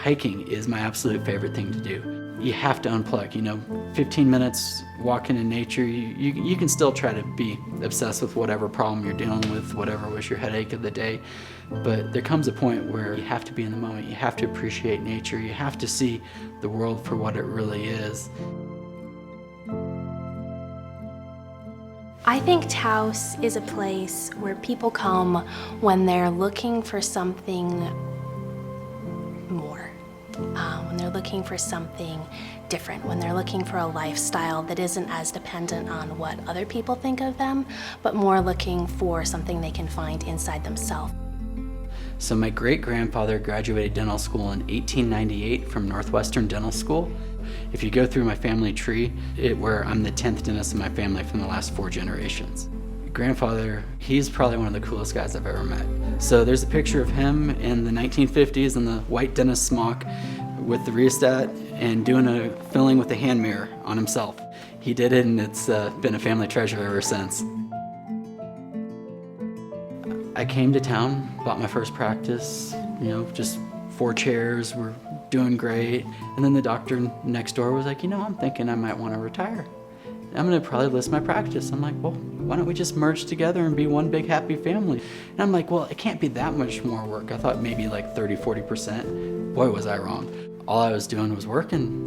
hiking is my absolute favorite thing to do. You have to unplug, 15 minutes walking in nature, you can still try to be obsessed with whatever problem you're dealing with, whatever was your headache of the day, but there comes a point where you have to be in the moment, you have to appreciate nature, you have to see the world for what it really is. I think Taos is a place where people come when they're looking for something more, when they're looking for something different, when they're looking for a lifestyle that isn't as dependent on what other people think of them, but more looking for something they can find inside themselves. So my great-grandfather graduated dental school in 1898 from Northwestern Dental School. If you go through my family tree, where I'm the 10th dentist in my family from the last 4 generations. Grandfather, he's probably one of the coolest guys I've ever met. So there's a picture of him in the 1950s in the white dentist smock with the rheostat and doing a filling with a hand mirror on himself. He did it, and it's been a family treasure ever since. I came to town, bought my first practice, just 4 chairs, we're doing great. And then the doctor next door was like, I'm thinking I might want to retire. I'm gonna probably list my practice. I'm like, well, why don't we just merge together and be one big happy family? And I'm like, well, it can't be that much more work. I thought maybe like 30, 40%. Boy, was I wrong. All I was doing was working.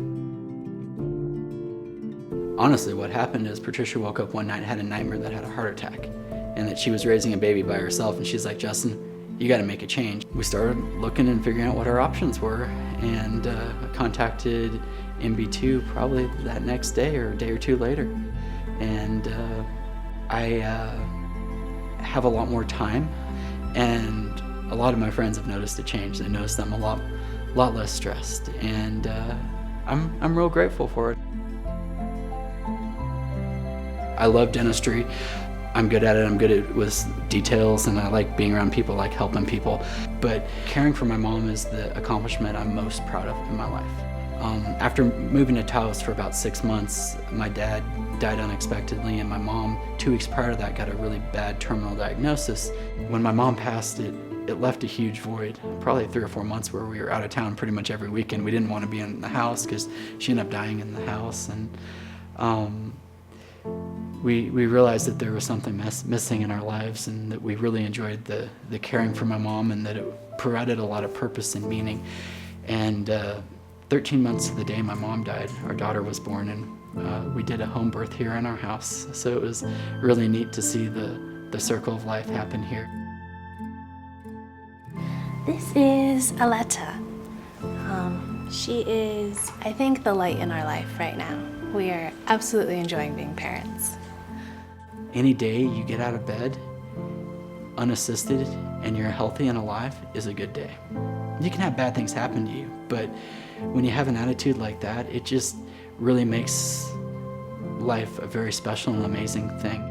Honestly, what happened is Patricia woke up one night and had a nightmare that had a heart attack and that she was raising a baby by herself. And she's like, Justin, you got to make a change. We started looking and figuring out what our options were, and contacted MB2 probably that next day or a day or two later. And I have a lot more time, and a lot of my friends have noticed a change. They noticed I'm a lot less stressed, and I'm real grateful for it. I love dentistry. I'm good at it, I'm good with details, and I like being around people, I like helping people. But caring for my mom is the accomplishment I'm most proud of in my life. After moving to Taos for about 6 months, my dad died unexpectedly, and my mom, 2 weeks prior to that, got a really bad terminal diagnosis. When my mom passed, it left a huge void, probably 3 or 4 months where we were out of town pretty much every weekend. We didn't want to be in the house because she ended up dying in the house. And we realized that there was something missing in our lives, and that we really enjoyed the caring for my mom, and that it provided a lot of purpose and meaning. And 13 months to the day my mom died, our daughter was born, and we did a home birth here in our house. So it was really neat to see the circle of life happen here. This is Aletta. She is, I think, the light in our life right now. We are absolutely enjoying being parents. Any day you get out of bed unassisted and you're healthy and alive is a good day. You can have bad things happen to you, but when you have an attitude like that, it just really makes life a very special and amazing thing.